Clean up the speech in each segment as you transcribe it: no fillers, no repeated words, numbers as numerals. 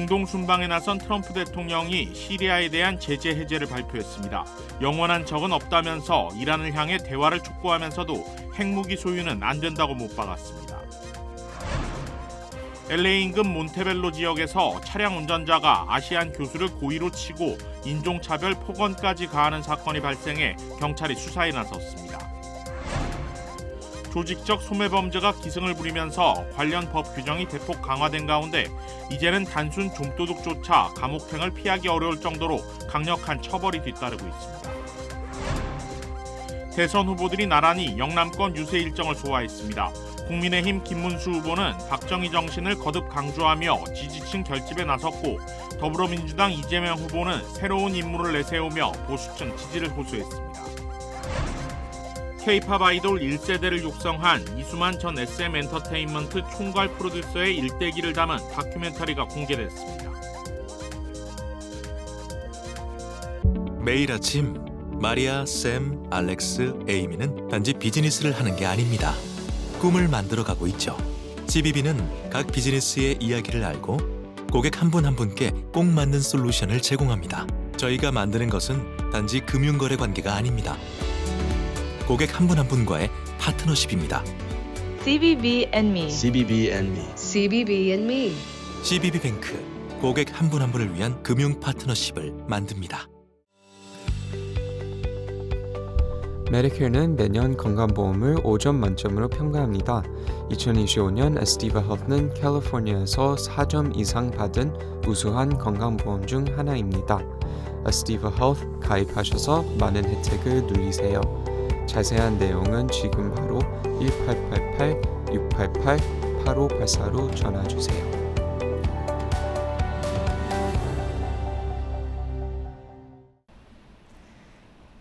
중동 순방에 나선 트럼프 대통령이 시리아에 대한 제재 해제를 발표했습니다. 영원한 적은 없다면서 이란을 향해 대화를 촉구하면서도 핵무기 소유는 안 된다고 못 박았습니다. LA 인근 몬테벨로 지역에서 차량 운전자가 아시안 교수를 고의로 치고 인종차별 폭언까지 가하는 사건이 발생해 경찰이 수사에 나섰습니다. 조직적 소매범죄가 기승을 부리면서 관련 법 규정이 대폭 강화된 가운데 이제는 단순 좀도둑조차 감옥행을 피하기 어려울 정도로 강력한 처벌이 뒤따르고 있습니다. 대선 후보들이 나란히 영남권 유세 일정을 소화했습니다. 국민의힘 김문수 후보는 박정희 정신을 거듭 강조하며 지지층 결집에 나섰고 더불어민주당 이재명 후보는 새로운 인물을 내세우며 보수층 지지를 호소했습니다. K-팝 아이돌 1세대를 육성한 이수만 전 SM엔터테인먼트 총괄 프로듀서의 일대기를 담은 다큐멘터리가 공개됐습니다. 매일 아침 마리아, 샘, 알렉스, 에이미는 단지 비즈니스를 하는 게 아닙니다. 꿈을 만들어가고 있죠. GBB는 각 비즈니스의 이야기를 알고 고객 한 분 한 분께 꼭 맞는 솔루션을 제공합니다. 저희가 만드는 것은 단지 금융거래 관계가 아닙니다. 고객 한 분 한 분과의 파트너십입니다. CBB and me. CBB and me. CBB and me. CBB뱅크, 고객 한 분 한 분을 위한 금융 파트너십을 만듭니다. 메디케어는 매년 건강보험을 5점 만점으로 평가합니다. 2025년 에스티바 헬스는 캘리포니아에서 4점 이상 받은 우수한 건강보험 중 하나입니다. 에스티바 헬스 가입하셔서 많은 혜택을 누리세요. 자세한 내용은 지금 바로 1888-688-8584로 전화주세요.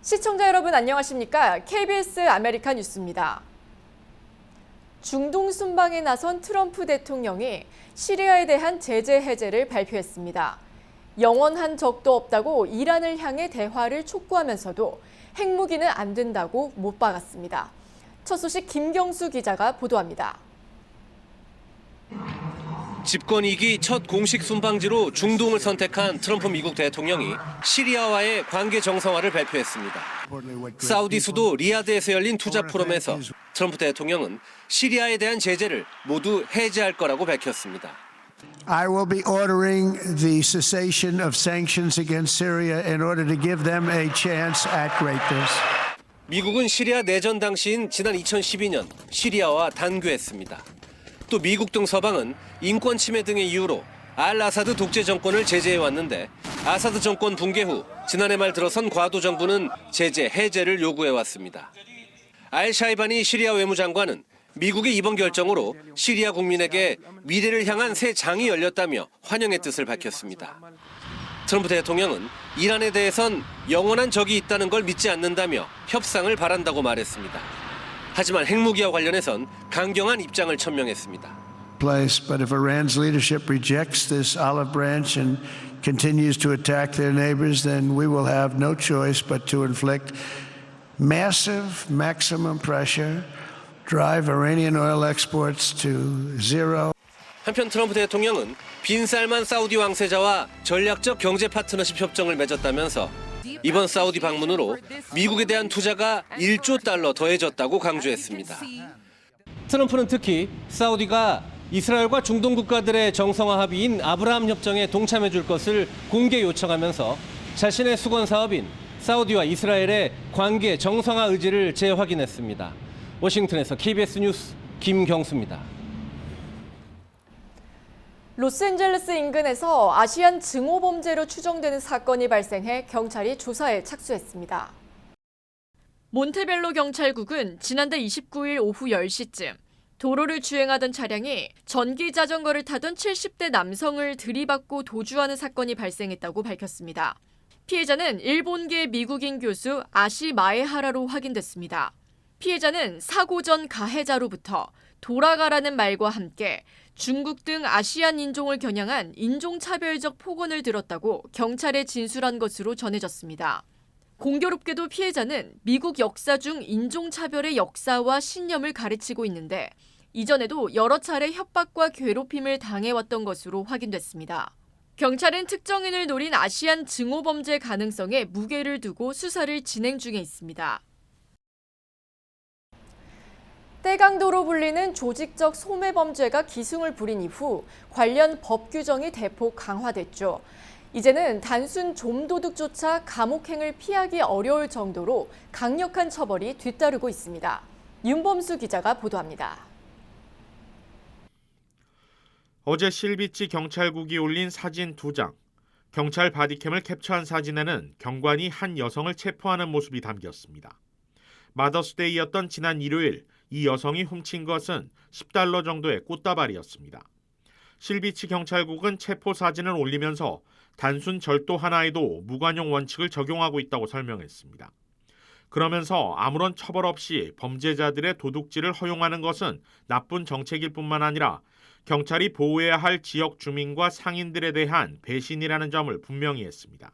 시청자 여러분 안녕하십니까? KBS 아메리칸 뉴스입니다. 중동 순방에 나선 트럼프 대통령이 시리아에 대한 제재 해제를 발표했습니다. 영원한 적도 없다고 이란을 향해 대화를 촉구하면서도 핵무기는 안 된다고 못 박았습니다. 첫 소식 김경수 기자가 보도합니다. 집권 2기 첫 공식 순방지로 중동을 선택한 트럼프 미국 대통령이 시리아와의 관계 정상화를 발표했습니다. 사우디 수도 리야드에서 열린 투자 포럼에서 트럼프 대통령은 시리아에 대한 제재를 모두 해제할 거라고 밝혔습니다. I will be ordering the cessation of sanctions against Syria in order to give them a chance at greatness. 미국은 시리아 내전 당시인 지난 2012년 시리아와 단교했습니다. 또 미국 등 서방은 인권 침해 등의 이유로 알 아사드 독재 정권을 제재해 왔는데 아사드 정권 붕괴 후 지난해 말 들어선 과도 정부는 제재 해제를 요구해 왔습니다. 알 샤이바니 시리아 외무장관은 미국의 이번 결정으로 시리아 국민에게 미래를 향한 새 장이 열렸다며 환영의 뜻을 밝혔습니다. 트럼프 대통령은 이란에 대해선 영원한 적이 있다는 걸 믿지 않는다며 협상을 바란다고 말했습니다. 하지만 핵무기와 관련해선 강경한 입장을 천명했습니다. But if Iran's leadership rejects this olive branch and continues to attack their neighbors, then we will have no choice but to inflict massive maximum pressure, drive Iranian oil exports to zero. 한편 트럼프 대통령은 빈 살만 사우디 왕세자와 전략적 경제 파트너십 협정을 맺었다면서 이번 사우디 방문으로 미국에 대한 투자가 1조 달러 더해졌다고 강조했습니다. 트럼프는 특히 사우디가 이스라엘과 중동 국가들의 정상화 합의인 아브라함 협정에 동참해 줄 것을 공개 요청하면서 자신의 수건 사업인 사우디와 이스라엘의 관계 정상화 의지를 재확인했습니다. 워싱턴에서 KBS 뉴스 김경수입니다. 로스앤젤레스 인근에서 아시안 증오범죄로 추정되는 사건이 발생해 경찰이 조사에 착수했습니다. 몬테벨로 경찰국은 지난달 29일 오후 10시쯤 도로를 주행하던 차량이 전기 자전거를 타던 70대 남성을 들이받고 도주하는 사건이 발생했다고 밝혔습니다. 피해자는 일본계 미국인 교수 아시 마에하라로 확인됐습니다. 피해자는 사고 전 가해자로부터 돌아가라는 말과 함께 중국 등 아시안 인종을 겨냥한 인종차별적 폭언을 들었다고 경찰에 진술한 것으로 전해졌습니다. 공교롭게도 피해자는 미국 역사 중 인종차별의 역사와 신념을 가르치고 있는데 이전에도 여러 차례 협박과 괴롭힘을 당해왔던 것으로 확인됐습니다. 경찰은 특정인을 노린 아시안 증오 범죄 가능성에 무게를 두고 수사를 진행 중에 있습니다. 떼강도로 불리는 조직적 소매 범죄가 기승을 부린 이후 관련 법 규정이 대폭 강화됐죠. 이제는 단순 좀도둑조차 감옥행을 피하기 어려울 정도로 강력한 처벌이 뒤따르고 있습니다. 윤범수 기자가 보도합니다. 어제 실비치 경찰국이 올린 사진 2장. 경찰 바디캠을 캡처한 사진에는 경관이 한 여성을 체포하는 모습이 담겼습니다. 마더스데이였던 지난 일요일 이 여성이 훔친 것은 $10 정도의 꽃다발이었습니다. 실비치 경찰국은 체포 사진을 올리면서 단순 절도 하나에도 무관용 원칙을 적용하고 있다고 설명했습니다. 그러면서 아무런 처벌 없이 범죄자들의 도둑질을 허용하는 것은 나쁜 정책일 뿐만 아니라 경찰이 보호해야 할 지역 주민과 상인들에 대한 배신이라는 점을 분명히 했습니다.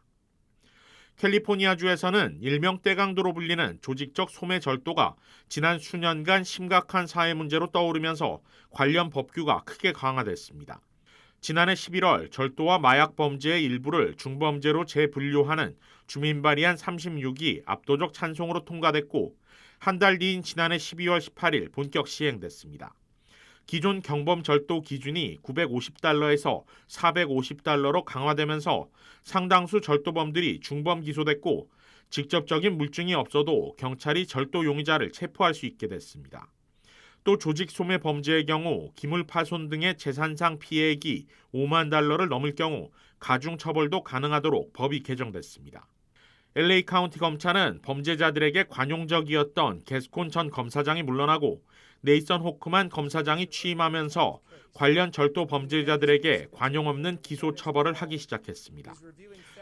캘리포니아주에서는 일명 떼강도로 불리는 조직적 소매 절도가 지난 수년간 심각한 사회 문제로 떠오르면서 관련 법규가 크게 강화됐습니다. 지난해 11월 절도와 마약 범죄의 일부를 중범죄로 재분류하는 주민 발의안 36이 압도적 찬성으로 통과됐고 한 달 뒤인 지난해 12월 18일 본격 시행됐습니다. 기존 경범 절도 기준이 $950에서 $450로 강화되면서 상당수 절도범들이 중범 기소됐고 직접적인 물증이 없어도 경찰이 절도 용의자를 체포할 수 있게 됐습니다. 또 조직 소매 범죄의 경우 기물 파손 등의 재산상 피해액이 $50,000를 넘을 경우 가중 처벌도 가능하도록 법이 개정됐습니다. LA 카운티 검찰은 범죄자들에게 관용적이었던 게스콘 전 검사장이 물러나고 네이선 호크만 검사장이 취임하면서 관련 절도 범죄자들에게 관용 없는 기소 처벌을 하기 시작했습니다.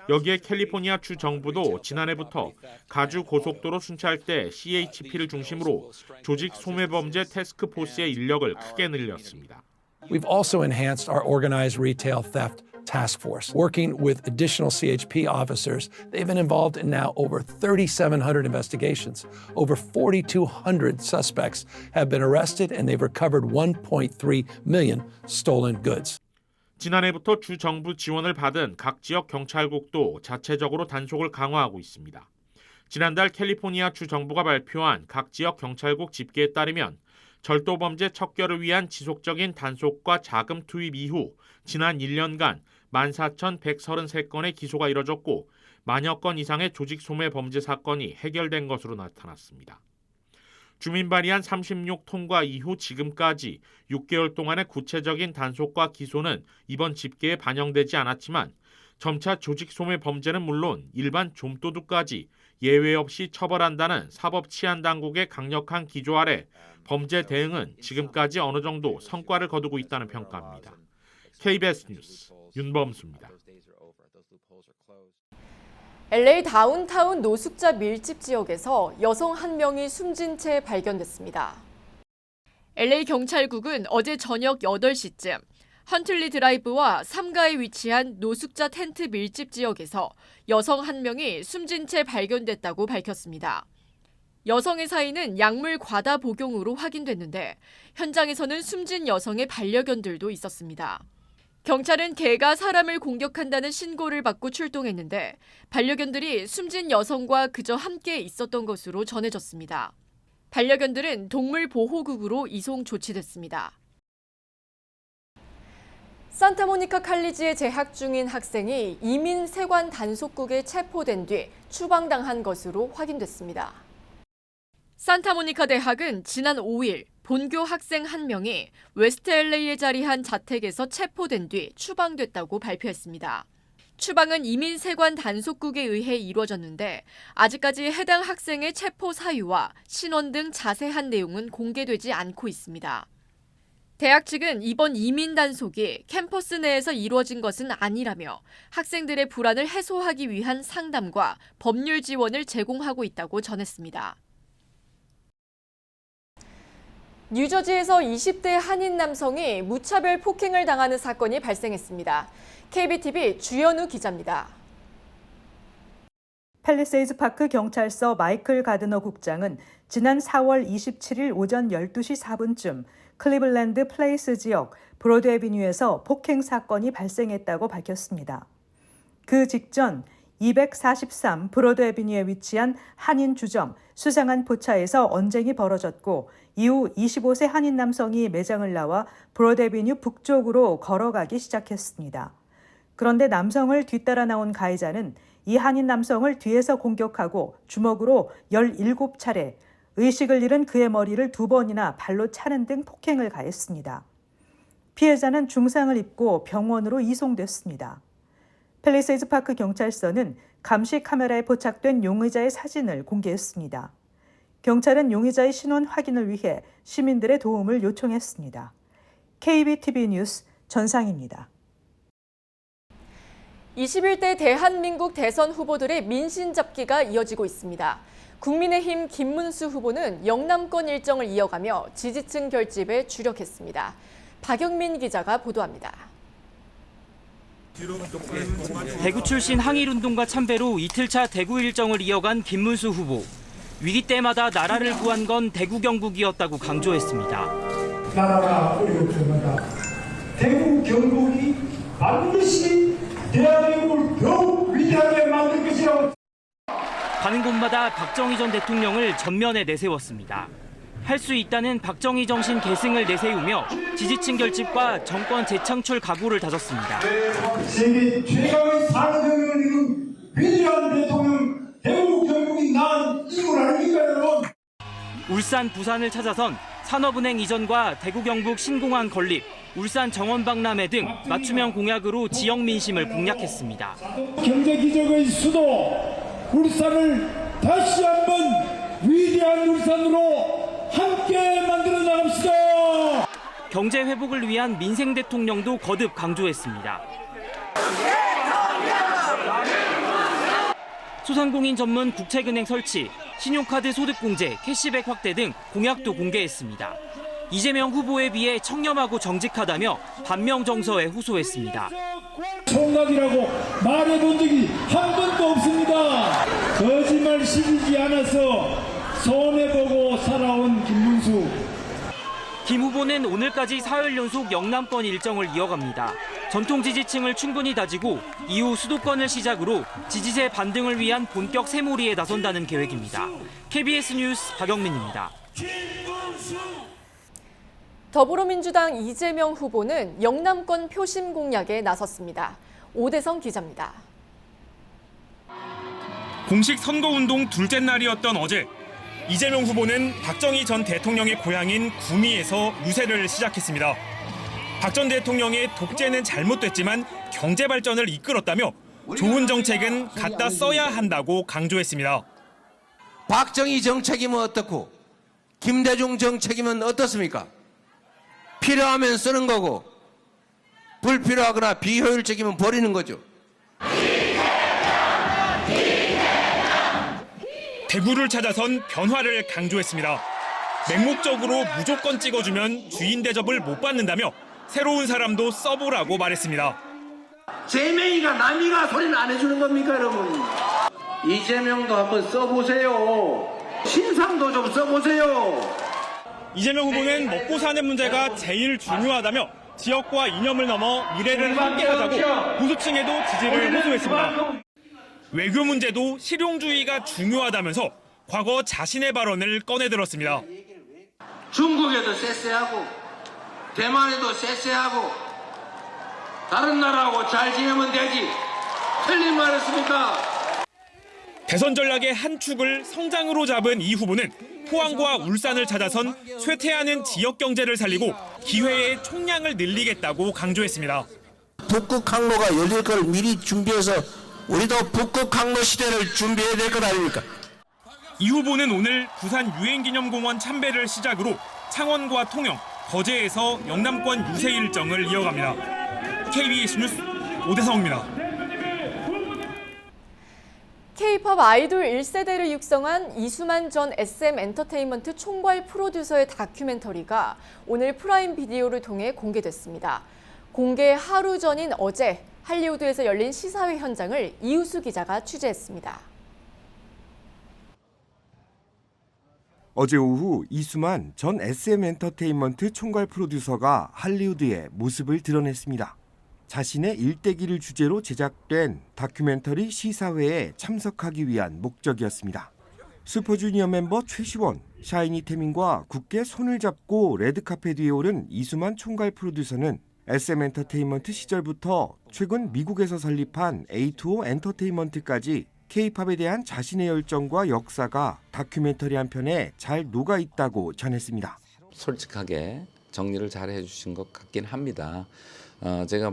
여기에 캘리포니아 주 정부도 지난해부터 가주 고속도로 순찰 때 CHP를 중심으로 조직 소매 범죄 태스크포스의 인력을 크게 늘렸습니다. We've also enhanced our organized retail theft task force, working with additional CHP officers. They've been involved in now over 3,700 investigations. Over 4,200 suspects have been arrested and they've recovered 1.3 million stolen goods. 지난해부터 주 정부 지원을 받은 각 지역 경찰국도 자체적으로 단속을 강화하고 있습니다. 지난달 캘리포니아 주 정부가 발표한 각 지역 경찰국 집계에 따르면 절도 범죄 척결을 위한 지속적인 단속과 자금 투입 이후 지난 1년간 14,133건의 기소가 이뤄졌고 만여 건 이상의 조직 소매 범죄 사건이 해결된 것으로 나타났습니다. 주민 발의안 36 통과 이후 지금까지 6개월 동안의 구체적인 단속과 기소는 이번 집계에 반영되지 않았지만 점차 조직 소매 범죄는 물론 일반 좀도둑까지 예외 없이 처벌한다는 사법치안당국의 강력한 기조 아래 범죄 대응은 지금까지 어느 정도 성과를 거두고 있다는 평가입니다. KBS 뉴스 윤범수입니다. LA 다운타운 노숙자 밀집 지역에서 여성 한 명이 숨진 채 발견됐습니다. LA 경찰국은 어제 저녁 8시쯤 헌틀리 드라이브와 3가에 위치한 노숙자 텐트 밀집 지역에서 여성 한 명이 숨진 채 발견됐다고 밝혔습니다. 여성의 사인은 약물 과다 복용으로 확인됐는데 현장에서는 숨진 여성의 반려견들도 있었습니다. 경찰은 개가 사람을 공격한다는 신고를 받고 출동했는데 반려견들이 숨진 여성과 그저 함께 있었던 것으로 전해졌습니다. 반려견들은 동물보호국으로 이송 조치됐습니다. 산타모니카 칼리지에 재학 중인 학생이 이민 세관 단속국에 체포된 뒤 추방당한 것으로 확인됐습니다. 산타모니카 대학은 지난 5일 본교 학생 한 명이 웨스트 LA에 자리한 자택에서 체포된 뒤 추방됐다고 발표했습니다. 추방은 이민 세관 단속국에 의해 이루어졌는데 아직까지 해당 학생의 체포 사유와 신원 등 자세한 내용은 공개되지 않고 있습니다. 대학 측은 이번 이민 단속이 캠퍼스 내에서 이루어진 것은 아니라며 학생들의 불안을 해소하기 위한 상담과 법률 지원을 제공하고 있다고 전했습니다. 뉴저지에서 20대 한인 남성이 무차별 폭행을 당하는 사건이 발생했습니다. KBTV 주연우 기자입니다. 팰리세이드 파크 경찰서 마이클 가드너 국장은 지난 4월 27일 오전 12시 4분쯤 클리블랜드 플레이스 지역 브로드 애비뉴에서 폭행 사건이 발생했다고 밝혔습니다. 그 직전 243 브로드 애비뉴에 위치한 한인 주점 수상한 포차에서 언쟁이 벌어졌고 이후 25세 한인 남성이 매장을 나와 브로드 애비뉴 북쪽으로 걸어가기 시작했습니다. 그런데 남성을 뒤따라 나온 가해자는 이 한인 남성을 뒤에서 공격하고 주먹으로 17차례, 의식을 잃은 그의 머리를 2번이나 발로 차는 등 폭행을 가했습니다. 피해자는 중상을 입고 병원으로 이송됐습니다. 팰리세이드 파크 경찰서는 감시 카메라에 포착된 용의자의 사진을 공개했습니다. 경찰은 용의자의 신원 확인을 위해 시민들의 도움을 요청했습니다. KBTV 뉴스 전상입니다. 21대 대한민국 대선 후보들의 민심 잡기가 이어지고 있습니다. 국민의힘 김문수 후보는 영남권 일정을 이어가며 지지층 결집에 주력했습니다. 박영민 기자가 보도합니다. 대구 출신 항일운동가 참배로 이틀차 대구 일정을 이어간 김문수 후보. 위기 때마다 나라를 구한 건 대구 경북이었다고 강조했습니다. 나라가 어려울 때마다 대구 경북이 반드시 대한민국을 더욱 위대하게 만들 것이라고. 가는 곳마다 박정희 전 대통령을 전면에 내세웠습니다. 할 수 있다는 박정희 정신 계승을 내세우며 지지층 결집과 정권 재창출 각오를 다졌습니다. 세계 최강의 산업혁명을 이룬 위대한 대통령 대구 경북이 낳은 이걸 아닙니까 여러분? 울산, 부산을 찾아선 산업은행 이전과 대구 경북 신공항 건립, 울산 정원 박람회 등 맞춤형 공약으로 지역 민심을 공략했습니다. 경제 기적의 수도 울산을 다시 한번 위대한 울산으로 함께 만들어 나갑시다. 경제 회복을 위한 민생 대통령도 거듭 강조했습니다. 소상공인 전문 국책은행 설치, 신용카드 소득공제, 캐시백 확대 등 공약도 공개했습니다. 이재명 후보에 비해 청렴하고 정직하다며 반명 정서에 호소했습니다. 총각이라고 말해본 적이 한 번도 없습니다. 거짓말 시키지 않아서 손해보고 살아온 김문수. 김 후보는 오늘까지 사흘 연속 영남권 일정을 이어갑니다. 전통 지지층을 충분히 다지고 이후 수도권을 시작으로 지지세 반등을 위한 본격 새몰이에 나선다는 계획입니다. KBS 뉴스 박영민입니다. 더불어민주당 이재명 후보는 영남권 표심 공략에 나섰습니다. 오대성 기자입니다. 공식 선거운동 둘째 날이었던 어제 이재명 후보는 박정희 전 대통령의 고향인 구미에서 유세를 시작했습니다. 박 전 대통령의 독재는 잘못됐지만 경제 발전을 이끌었다며 좋은 정책은 갖다 써야 한다고 강조했습니다. 박정희 정책이면 어떻고 김대중 정책이면 어떻습니까? 필요하면 쓰는 거고 불필요하거나 비효율적이면 버리는 거죠. 대구를 찾아선 변화를 강조했습니다. 맹목적으로 무조건 찍어주면 주인 대접을 못 받는다며 새로운 사람도 써보라고 말했습니다. 제명이가 남이가 소리는 안 해주는 겁니까 여러분? 이재명도 한번 써보세요. 신상도 좀 써보세요. 이재명 후보는 먹고 사는 문제가 제일 중요하다며 지역과 이념을 넘어 미래를 함께하자고 보수층에도 지지를 호소했습니다. 외교 문제도 실용주의가 중요하다면서 과거 자신의 발언을 꺼내들었습니다. 중국에도 쎄쎄하고 대만에도 쎄쎄하고 다른 나라하고 잘 지내면 되지. 틀린 말 했습니까? 대선 전략의 한 축을 성장으로 잡은 이 후보는 포항과 울산을 찾아선 쇠퇴하는 지역 경제를 살리고 기회의 총량을 늘리겠다고 강조했습니다. 북극 항로가 열릴 걸 미리 준비해서 우리도 북극 항로 시대를 준비해야 될 것 아닙니까? 이 후보는 오늘 부산 유엔기념공원 참배를 시작으로 창원과 통영, 거제에서 영남권 유세 일정을 이어갑니다. KBS 뉴스 오대성입니다. K-팝 아이돌 1세대를 육성한 이수만 전 SM엔터테인먼트 총괄 프로듀서의 다큐멘터리가 오늘 프라임 비디오를 통해 공개됐습니다. 공개 하루 전인 어제 할리우드에서 열린 시사회 현장을 이우수 기자가 취재했습니다. 어제 오후 이수만 전 SM 엔터테인먼트 총괄 프로듀서가 할리우드에 모습을 드러냈습니다. 자신의 일대기를 주제로 제작된 다큐멘터리 시사회에 참석하기 위한 목적이었습니다. 슈퍼주니어 멤버 최시원, 샤이니 태민과 굳게 손을 잡고 레드카펫 위에 오른 이수만 총괄 프로듀서는 SM 엔터테인먼트 시절부터 최근 미국에서 설립한 A2O 엔터테인먼트까지 K-팝에 대한 자신의 열정과 역사가 다큐멘터리 한 편에 잘 녹아 있다고 전했습니다. 솔직하게 정리를 잘 해주신 것 같긴 합니다. 제가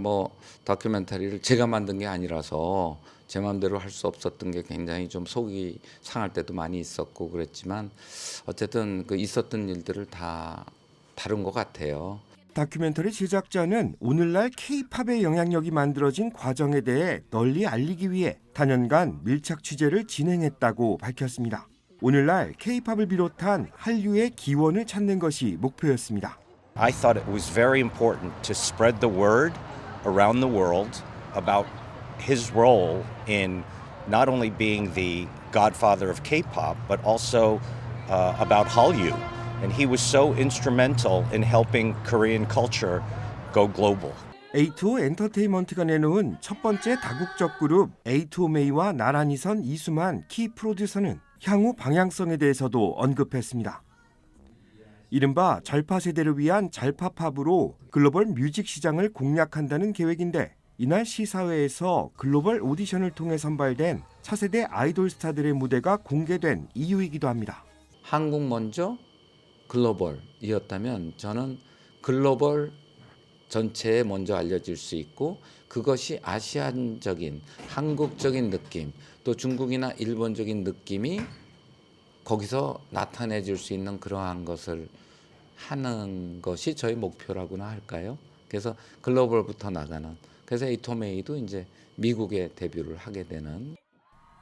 다큐멘터리를 제가 만든 게 아니라서 제 마음대로 할 수 없었던 게 굉장히 좀 속이 상할 때도 많이 있었고 그랬지만 어쨌든 그 있었던 일들을 다 다룬 것 같아요. 다큐멘터리 제작자는 오늘날 K-팝의 영향력이 만들어진 과정에 대해 널리 알리기 위해 단연간 밀착 취재를 진행했다고 밝혔습니다. 오늘날 K-팝을 비롯한 한류의 기원을 찾는 것이 목표였습니다. I thought it was very important to spread the word around the world about his role in not only being the godfather of K-pop, but also about Hallyu. And he was so instrumental in helping Korean culture go global. A2O 엔터테인먼트가 내놓은 첫 번째 다국적 그룹 A2O 메이와 나란히 선 이수만 키 프로듀서는 향후 방향성에 대해서도 언급했습니다. 이른바 절파 세대를 위한 잘파팝으로 글로벌 뮤직 시장을 공략한다는 계획인데 이날 시사회에서 글로벌 오디션을 통해 선발된 차세대 아이돌 스타들의 무대가 공개된 이유이기도 합니다. 한국 먼저 글로벌이었다면 저는 글로벌 전체에 먼저 알려질 수 있고 그것이 아시안적인 한국적인 느낌 또 중국이나 일본적인 느낌이 거기서 나타내줄 수 있는 그러한 것을 하는 것이 저희 목표라고나 할까요? 그래서 글로벌부터 나가는 그래서 에이토메이도 이제 미국에 데뷔를 하게 되는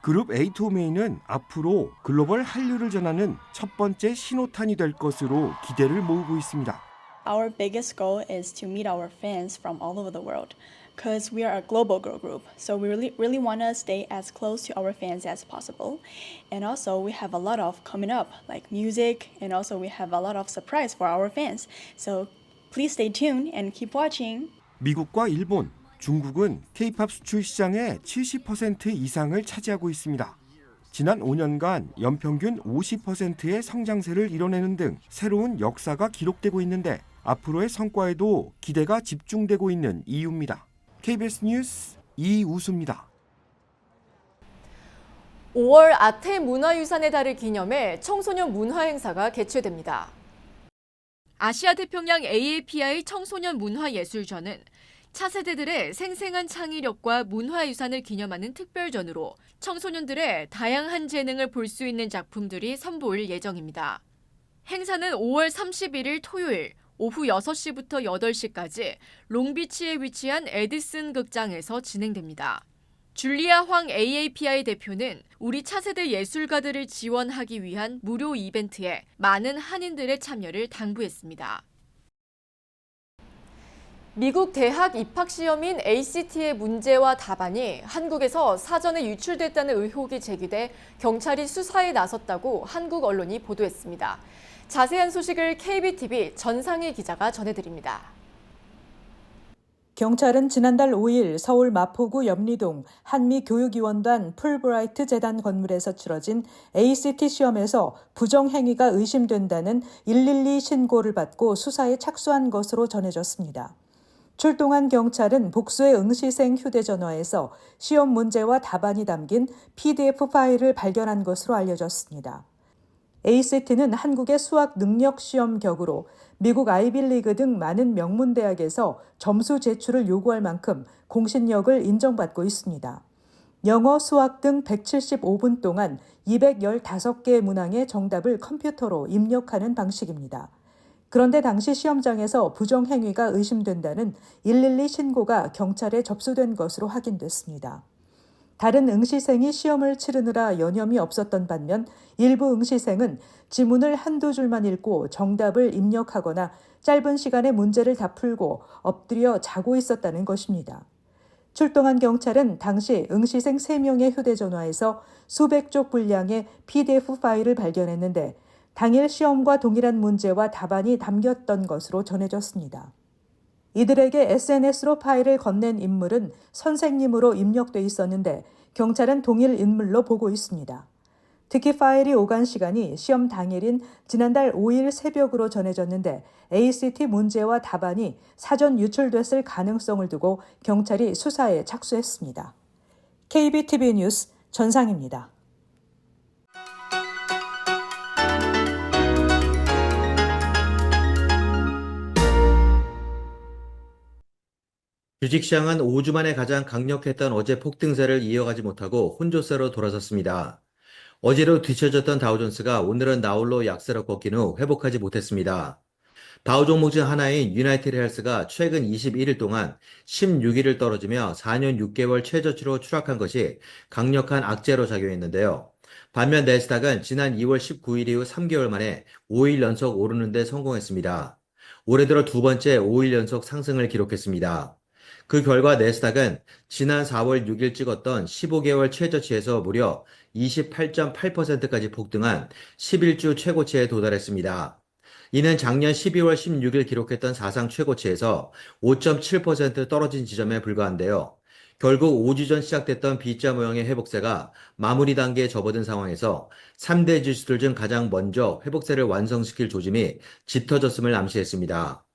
그룹 A2O 메이는 앞으로 글로벌 한류를 전하는 첫 번째 신호탄이 될 것으로 기대를 모으고 있습니다. Our biggest goal is to meet our fans from all over the world because we are a global girl group. So we really want to stay as close to our fans as possible. And also we have a lot of coming up like music and also we have a lot of surprise for our fans. So please stay tuned and keep watching. 미국과 일본, 중국은 K-팝 수출 시장의 70% 이상을 차지하고 있습니다. 지난 5년간 연평균 50%의 성장세를 이뤄내는 등 새로운 역사가 기록되고 있는데 앞으로의 성과에도 기대가 집중되고 있는 이유입니다. KBS 뉴스 이우수입니다. 5월 아태 문화유산의 달을 기념해 청소년 문화행사가 개최됩니다. 아시아 태평양 AAPI 청소년 문화예술전은 차세대들의 생생한 창의력과 문화유산을 기념하는 특별전으로 청소년들의 다양한 재능을 볼 수 있는 작품들이 선보일 예정입니다. 행사는 5월 31일 토요일 오후 6시부터 8시까지 롱비치에 위치한 에디슨 극장에서 진행됩니다. 줄리아 황 AAPI 대표는 우리 차세대 예술가들을 지원하기 위한 무료 이벤트에 많은 한인들의 참여를 당부했습니다. 미국 대학 입학시험인 ACT의 문제와 답안이 한국에서 사전에 유출됐다는 의혹이 제기돼 경찰이 수사에 나섰다고 한국 언론이 보도했습니다. 자세한 소식을 KBTV 전상희 기자가 전해드립니다. 경찰은 지난달 5일 서울 마포구 염리동 한미교육위원단 풀브라이트 재단 건물에서 치러진 ACT 시험에서 부정행위가 의심된다는 112 신고를 받고 수사에 착수한 것으로 전해졌습니다. 출동한 경찰은 복수의 응시생 휴대전화에서 시험 문제와 답안이 담긴 PDF 파일을 발견한 것으로 알려졌습니다. ACT는 한국의 수학 능력 시험 격으로 미국 아이비리그 등 많은 명문대학에서 점수 제출을 요구할 만큼 공신력을 인정받고 있습니다. 영어, 수학 등 175분 동안 215개의 문항의 정답을 컴퓨터로 입력하는 방식입니다. 그런데 당시 시험장에서 부정행위가 의심된다는 112 신고가 경찰에 접수된 것으로 확인됐습니다. 다른 응시생이 시험을 치르느라 여념이 없었던 반면 일부 응시생은 지문을 한두 줄만 읽고 정답을 입력하거나 짧은 시간에 문제를 다 풀고 엎드려 자고 있었다는 것입니다. 출동한 경찰은 당시 응시생 3명의 휴대전화에서 수백 쪽 분량의 PDF 파일을 발견했는데 당일 시험과 동일한 문제와 답안이 담겼던 것으로 전해졌습니다. 이들에게 SNS로 파일을 건넨 인물은 선생님으로 입력돼 있었는데 경찰은 동일 인물로 보고 있습니다. 특히 파일이 오간 시간이 시험 당일인 지난달 5일 새벽으로 전해졌는데 ACT 문제와 답안이 사전 유출됐을 가능성을 두고 경찰이 수사에 착수했습니다. KBTV 뉴스 전상입니다. 주식시장은 5주 만에 가장 강력했던 어제 폭등세를 이어가지 못하고 혼조세로 돌아섰습니다. 어제로 뒤처졌던 다우존스가 오늘은 나홀로 약세로 꺾인 후 회복하지 못했습니다. 다우 종목 중 하나인 유나이티드 헬스가 최근 21일 동안 16일을 떨어지며 4년 6개월 최저치로 추락한 것이 강력한 악재로 작용했는데요. 반면 내스닥은 지난 2월 19일 이후 3개월 만에 5일 연속 오르는 데 성공했습니다. 올해 들어 두 번째 5일 연속 상승을 기록했습니다. 그 결과 내스닥은 지난 4월 6일 찍었던 15개월 최저치에서 무려 28.8%까지 폭등한 11주 최고치에 도달했습니다. 이는 작년 12월 16일 기록했던 사상 최고치에서 5.7% 떨어진 지점에 불과한데요. 결국 5주 전 시작됐던 B자 모형의 회복세가 마무리 단계에 접어든 상황에서 3대 지수들 중 가장 먼저 회복세를 완성시킬 조짐이 짙어졌음을 암시했습니다.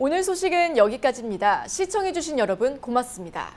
오늘 소식은 여기까지입니다. 시청해주신 여러분 고맙습니다.